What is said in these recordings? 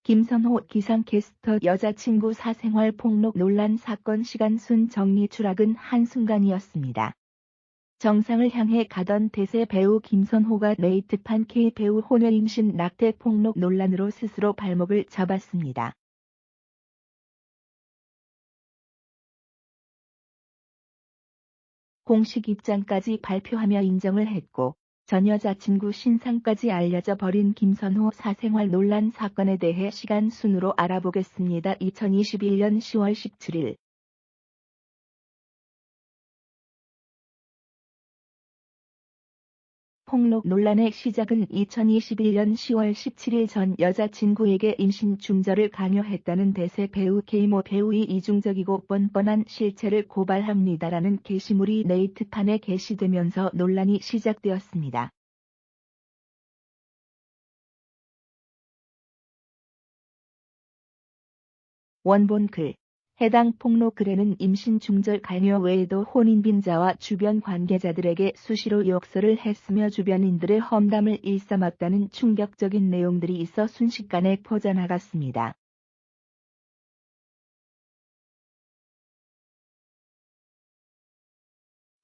김선호 기상캐스터 여자친구 사생활 폭로 논란 사건 시간순 정리 추락은 한순간이었습니다. 정상을 향해 가던 대세 배우 김선호가 레이트판 K배우 혼외 임신 낙태 폭로 논란으로 스스로 발목을 잡았습니다. 공식 입장까지 발표하며 인정을 했고 전 여자친구 신상까지 알려져 버린 김선호 사생활 논란 사건에 대해 시간 순으로 알아보겠습니다. 2021년 10월 17일 폭로 논란의 시작은 2021년 10월 17일 전 여자친구에게 임신 중절을 강요했다는 대세 배우 K모 배우의 이중적이고 뻔뻔한 실체를 고발합니다라는 게시물이 네이트판에 게시되면서 논란이 시작되었습니다. 원본 글. 해당 폭로 글에는 임신 중절 강요 외에도 혼인 빈자와 주변 관계자들에게 수시로 욕설을 했으며 주변인들의 험담을 일삼았다는 충격적인 내용들이 있어 순식간에 퍼져나갔습니다.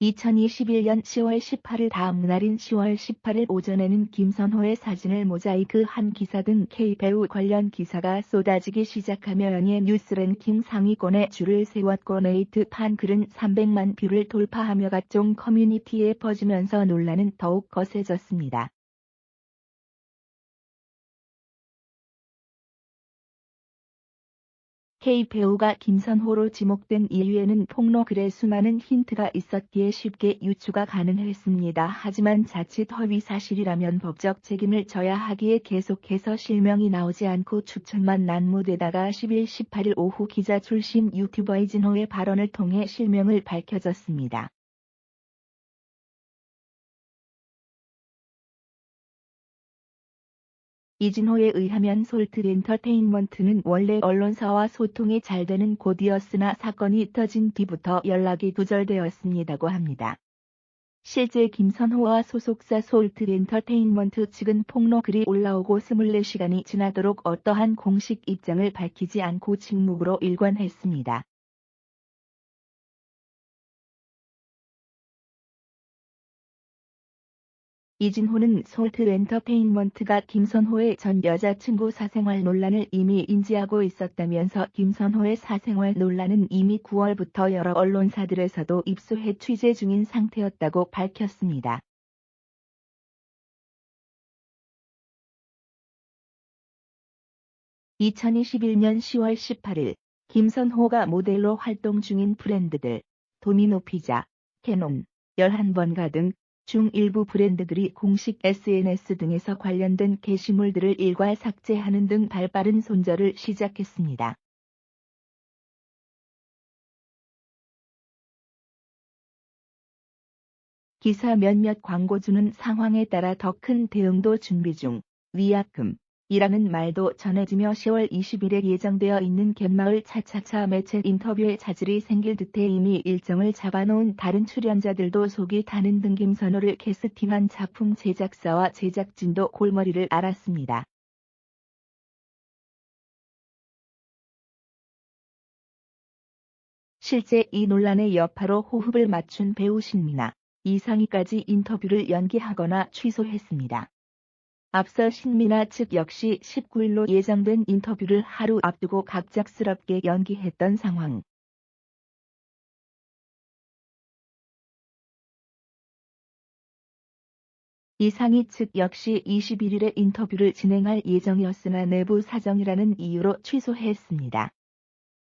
2021년 10월 18일 다음 날인 10월 18일 오전에는 김선호의 사진을 모자이크한 기사 등 K배우 관련 기사가 쏟아지기 시작하며 연예 뉴스 랭킹 상위권에 줄을 세웠고 네이트판 글은 300만 뷰를 돌파하며 각종 커뮤니티에 퍼지면서 논란은 더욱 거세졌습니다. K배우가 김선호로 지목된 이유에는 폭로 글에 수많은 힌트가 있었기에 쉽게 유추가 가능했습니다. 하지만 자칫 허위 사실이라면 법적 책임을 져야 하기에 계속해서 실명이 나오지 않고 추측만 난무되다가 10일 18일 오후 기자 출신 유튜버 이진호의 발언을 통해 실명을 밝혀졌습니다. 이진호에 의하면 솔트엔터테인먼트는 원래 언론사와 소통이 잘 되는 곳이었으나 사건이 터진 뒤부터 연락이 두절되었습니다고 합니다. 실제 김선호와 소속사 솔트엔터테인먼트 측은 폭로 글이 올라오고 24시간이 지나도록 어떠한 공식 입장을 밝히지 않고 침묵으로 일관했습니다. 이진호는 솔트엔터테인먼트가 김선호의 전 여자친구 사생활 논란을 이미 인지하고 있었다면서 김선호의 사생활 논란은 이미 9월부터 여러 언론사들에서도 입수해 취재 중인 상태였다고 밝혔습니다. (2021년 10월 18일) 김선호가 모델로 활동 중인 브랜드들 도미노 피자, 캐논, 11번가 등 중 일부 브랜드들이 공식 SNS 등에서 관련된 게시물들을 일괄 삭제하는 등 발빠른 손절을 시작했습니다. 기사 몇몇 광고주는 상황에 따라 더 큰 대응도 준비 중, 위약금 이라는 말도 전해지며 10월 20일에 예정되어 있는 갯마을 차차차 매체 인터뷰에 차질이 생길 듯해 이미 일정을 잡아놓은 다른 출연자들도 속이 타는 등 김선호를 캐스팅한 작품 제작사와 제작진도 골머리를 앓았습니다. 실제 이 논란의 여파로 호흡을 맞춘 배우 신민아, 이상희까지 인터뷰를 연기하거나 취소했습니다. 앞서 신민아 측 역시 19일로 예정된 인터뷰를 하루 앞두고 갑작스럽게 연기했던 상황. 이상희 측 역시 21일에 인터뷰를 진행할 예정이었으나 내부 사정이라는 이유로 취소했습니다.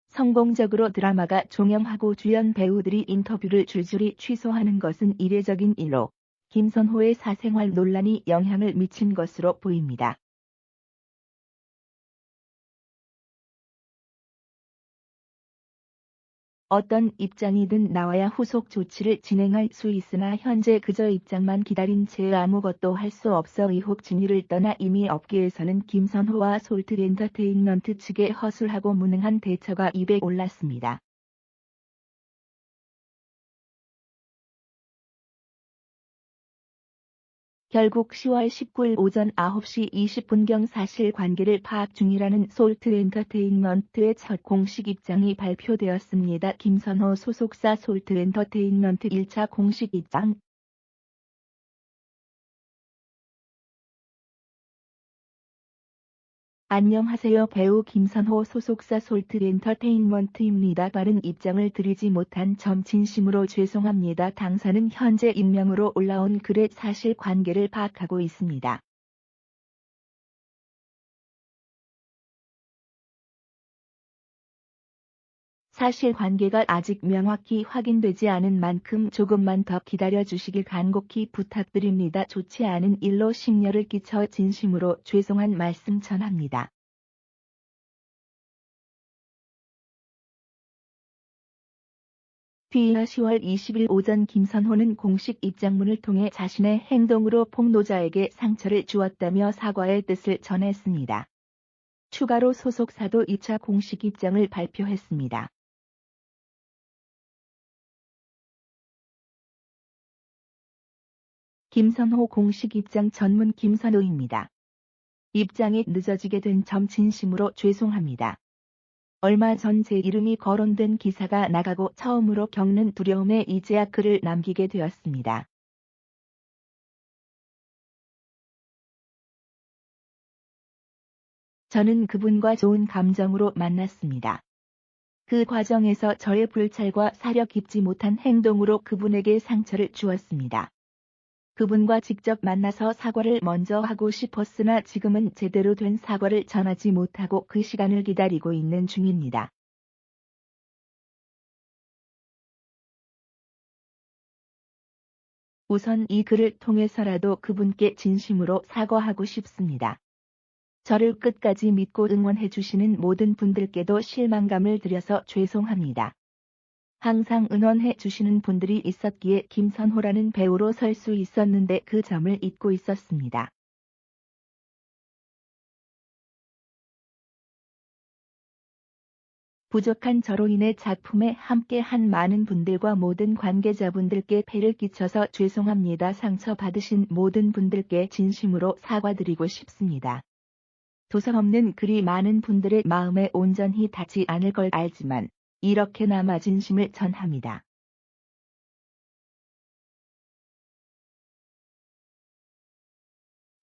성공적으로 드라마가 종영하고 주연 배우들이 인터뷰를 줄줄이 취소하는 것은 이례적인 일로 김선호의 사생활 논란이 영향을 미친 것으로 보입니다. 어떤 입장이든 나와야 후속 조치를 진행할 수 있으나 현재 그저 입장만 기다린 채 아무것도 할 수 없어 의혹 진위를 떠나 이미 업계에서는 김선호와 솔트엔터테인먼트 측의 허술하고 무능한 대처가 입에 올랐습니다. 결국 10월 19일 오전 9시 20분경 사실관계를 파악 중이라는 솔트 엔터테인먼트의 첫 공식 입장이 발표되었습니다. 김선호 소속사 솔트 엔터테인먼트 1차 공식 입장. 안녕하세요. 배우 김선호 소속사 솔트 엔터테인먼트입니다. 바른 입장을 드리지 못한 점 진심으로 죄송합니다. 당사는 현재 익명으로 올라온 글의 사실관계를 파악하고 있습니다. 사실관계가 아직 명확히 확인되지 않은 만큼 조금만 더 기다려 주시길 간곡히 부탁드립니다. 좋지 않은 일로 심려를 끼쳐 진심으로 죄송한 말씀 전합니다. 뒤이어 10월 20일 오전 김선호는 공식 입장문을 통해 자신의 행동으로 폭로자에게 상처를 주었다며 사과의 뜻을 전했습니다. 추가로 소속사도 2차 공식 입장을 발표했습니다. 김선호 공식 입장 전문 김선호입니다. 입장이 늦어지게 된 점 진심으로 죄송합니다. 얼마 전 제 이름이 거론된 기사가 나가고 처음으로 겪는 두려움에 이제야 글을 남기게 되었습니다. 저는 그분과 좋은 감정으로 만났습니다. 그 과정에서 저의 불찰과 사려 깊지 못한 행동으로 그분에게 상처를 주었습니다. 그분과 직접 만나서 사과를 먼저 하고 싶었으나 지금은 제대로 된 사과를 전하지 못하고 그 시간을 기다리고 있는 중입니다. 우선 이 글을 통해서라도 그분께 진심으로 사과하고 싶습니다. 저를 끝까지 믿고 응원해 주시는 모든 분들께도 실망감을 드려서 죄송합니다. 항상 응원해 주시는 분들이 있었기에 김선호라는 배우로 설 수 있었는데 그 점을 잊고 있었습니다. 부족한 저로 인해 작품에 함께한 많은 분들과 모든 관계자분들께 폐를 끼쳐서 죄송합니다. 상처받으신 모든 분들께 진심으로 사과드리고 싶습니다. 도서없는 글이 많은 분들의 마음에 온전히 닿지 않을 걸 알지만 이렇게나마 진심을 전합니다.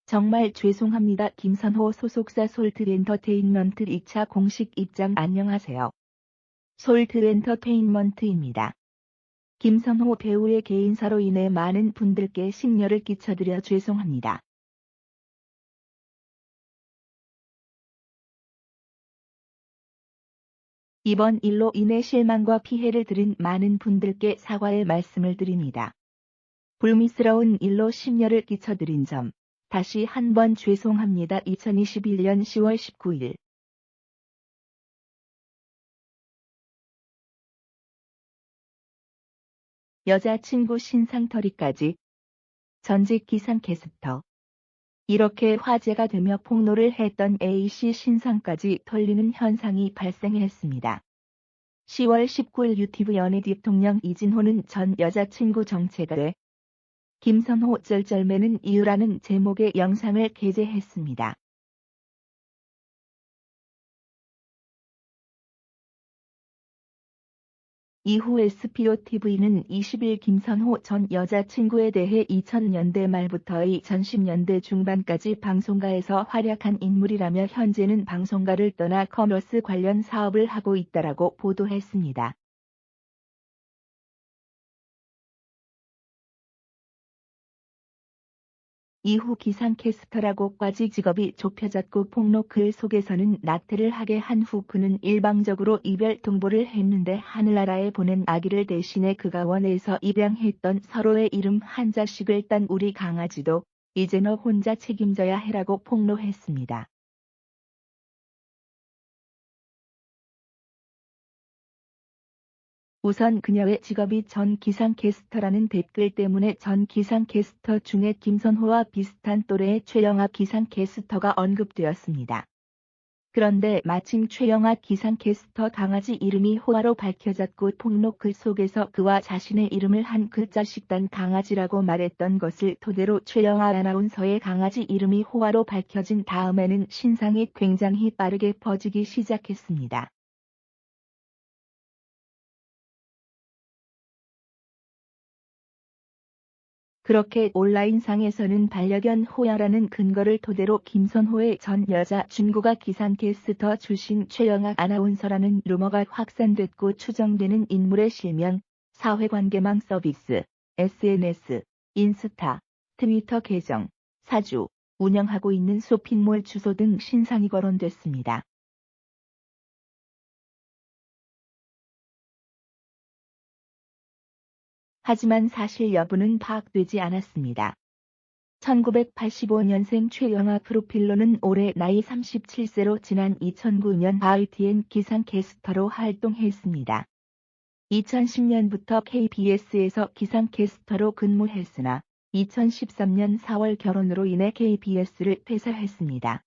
정말 죄송합니다. 김선호 소속사 솔트 엔터테인먼트 2차 공식 입장. 안녕하세요. 솔트 엔터테인먼트입니다. 김선호 배우의 개인사로 인해 많은 분들께 심려를 끼쳐드려 죄송합니다. 이번 일로 인해 실망과 피해를 드린 많은 분들께 사과의 말씀을 드립니다. 불미스러운 일로 심려를 끼쳐드린 점, 다시 한번 죄송합니다. 2021년 10월 19일 여자친구 신상털이까지 전직 기상캐스터. 이렇게 화제가 되며 폭로를 했던 A씨 신상까지 털리는 현상이 발생했습니다. 10월 19일 유튜브 연예 대통령 이진호는 전 여자친구 정체가 김선호 쩔쩔매는 이유라는 제목의 영상을 게재했습니다. 이후 SPOTV는 20일 김선호 전 여자친구에 대해 2000년대 말부터의 2010년대 중반까지 방송가에서 활약한 인물이라며 현재는 방송가를 떠나 커머스 관련 사업을 하고 있다라고 보도했습니다. 이후 기상캐스터라고까지 직업이 좁혀졌고 폭로 글 속에서는 낙태를 하게 한 후 그는 일방적으로 이별 통보를 했는데 하늘나라에 보낸 아기를 대신해 그가 원해서 입양했던 서로의 이름 한 자씩을 딴 우리 강아지도 이제 너 혼자 책임져야 해라고 폭로했습니다. 우선 그녀의 직업이 전 기상캐스터라는 댓글 때문에 전 기상캐스터 중에 김선호와 비슷한 또래의 최영아 기상캐스터가 언급되었습니다. 그런데 마침 최영하 기상캐스터 강아지 이름이 호아로 밝혀졌고 폭로 글 속에서 그와 자신의 이름을 한 글자씩 단 강아지라고 말했던 것을 토대로 최영하 아나운서의 강아지 이름이 호아로 밝혀진 다음에는 신상이 굉장히 빠르게 퍼지기 시작했습니다. 그렇게 온라인상에서는 반려견 호야라는 근거를 토대로 김선호의 전 여자 준구가 기상캐스터 출신 최영하 아나운서라는 루머가 확산됐고 추정되는 인물의 실명, 사회관계망 서비스, SNS, 인스타, 트위터 계정, 사주, 운영하고 있는 쇼핑몰 주소 등 신상이 거론됐습니다. 하지만 사실 여부는 파악되지 않았습니다. 1985년생 최영하 프로필로는 올해 나이 37세로 지난 2009년 ITN 기상캐스터로 활동했습니다. 2010년부터 KBS에서 기상캐스터로 근무했으나 2013년 4월 결혼으로 인해 KBS를 퇴사했습니다.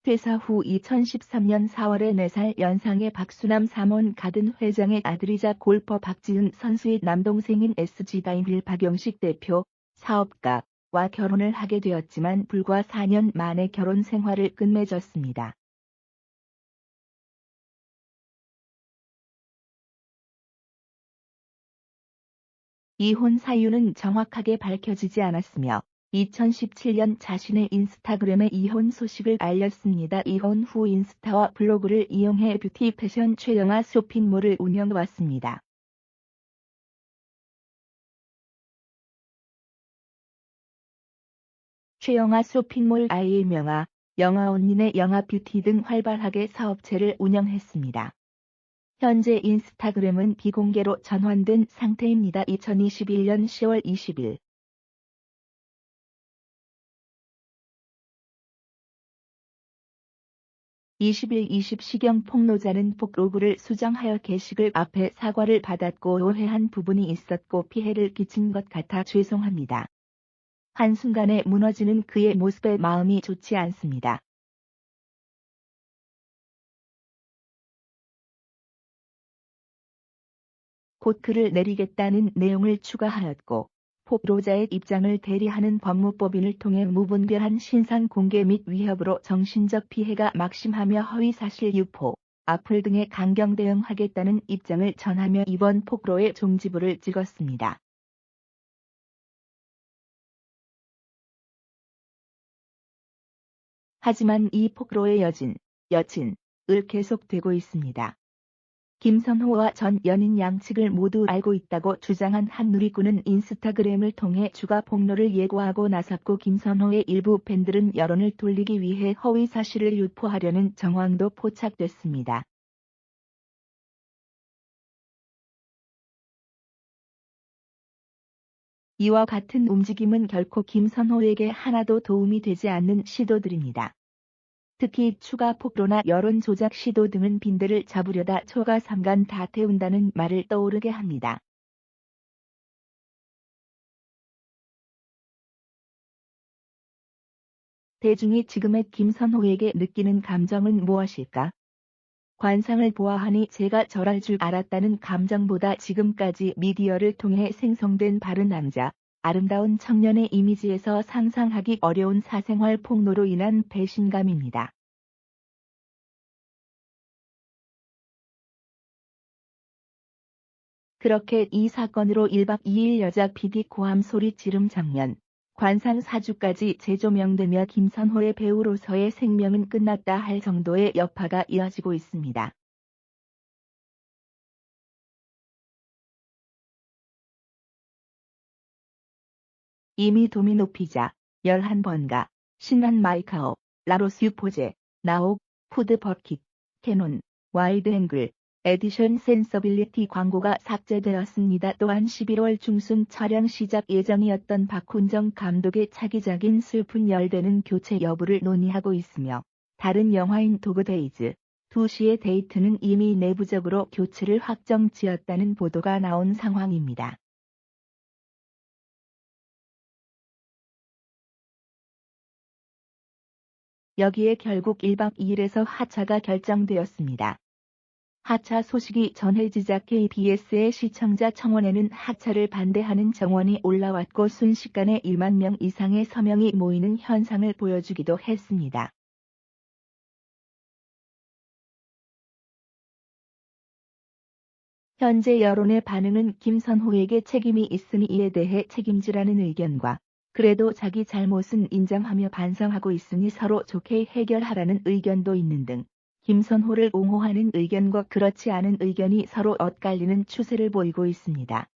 퇴사 후 2013년 4월에 4살 연상의 박수남 삼원 가든 회장의 아들이자 골퍼 박지은 선수의 남동생인 SG다임힐 박영식 대표, 사업가와 결혼을 하게 되었지만 불과 4년 만에 결혼 생활을 끝맺었습니다. 이혼 사유는 정확하게 밝혀지지 않았으며 2017년 자신의 인스타그램에 이혼 소식을 알렸습니다. 이혼 후 인스타와 블로그를 이용해 뷰티 패션 최영하 쇼핑몰을 운영해왔습니다. 최영하 쇼핑몰 IL명화, 영하온니네 영하뷰티 등 활발하게 사업체를 운영했습니다. 현재 인스타그램은 비공개로 전환된 상태입니다. 2021년 10월 20일 20일 20시경 폭로자는 폭로글을 수정하여 게시글 앞에 사과를 받았고 오해한 부분이 있었고 피해를 끼친 것 같아 죄송합니다. 한순간에 무너지는 그의 모습에 마음이 좋지 않습니다. 곧 글을 내리겠다는 내용을 추가하였고 폭로자의 입장을 대리하는 법무법인을 통해 무분별한 신상 공개 및 위협으로 정신적 피해가 막심하며 허위사실 유포, 악플 등에 강경 대응하겠다는 입장을 전하며 이번 폭로의 종지부를 찍었습니다. 하지만 이 폭로의 여진을 계속되고 있습니다. 김선호와 전 연인 양측을 모두 알고 있다고 주장한 한 누리꾼은 인스타그램을 통해 추가 폭로를 예고하고 나섰고 김선호의 일부 팬들은 여론을 돌리기 위해 허위 사실을 유포하려는 정황도 포착됐습니다. 이와 같은 움직임은 결코 김선호에게 하나도 도움이 되지 않는 시도들입니다. 특히 추가 폭로나 여론 조작 시도 등은 빈대를 잡으려다 초가 삼간 다 태운다는 말을 떠오르게 합니다. 대중이 지금의 김선호에게 느끼는 감정은 무엇일까? 관상을 보아하니 제가 저럴 줄 알았다는 감정보다 지금까지 미디어를 통해 생성된 바른 남자, 아름다운 청년의 이미지에서 상상하기 어려운 사생활 폭로로 인한 배신감입니다. 그렇게 이 사건으로 1박 2일 여자 PD 고함 소리 지름 장면, 관상 사주까지 재조명되며 김선호의 배우로서의 생명은 끝났다 할 정도의 여파가 이어지고 있습니다. 이미 도미노 피자, 11번가, 신한 마이카오, 라로스 유포제, 나옥, 푸드 버킷, 캐논, 와이드 앵글, 에디션 센서빌리티 광고가 삭제되었습니다. 또한 11월 중순 촬영 시작 예정이었던 박훈정 감독의 차기작인 슬픈 열대는 교체 여부를 논의하고 있으며 다른 영화인 도그데이즈, 2시의 데이트는 이미 내부적으로 교체를 확정지었다는 보도가 나온 상황입니다. 여기에 결국 1박 2일에서 하차가 결정되었습니다. 하차 소식이 전해지자 KBS의 시청자 청원에는 하차를 반대하는 정원이 올라왔고 순식간에 1만 명 이상의 서명이 모이는 현상을 보여주기도 했습니다. 현재 여론의 반응은 김선호에게 책임이 있으니 이에 대해 책임지라는 의견과 그래도 자기 잘못은 인정하며 반성하고 있으니 서로 좋게 해결하라는 의견도 있는 등 김선호를 옹호하는 의견과 그렇지 않은 의견이 서로 엇갈리는 추세를 보이고 있습니다.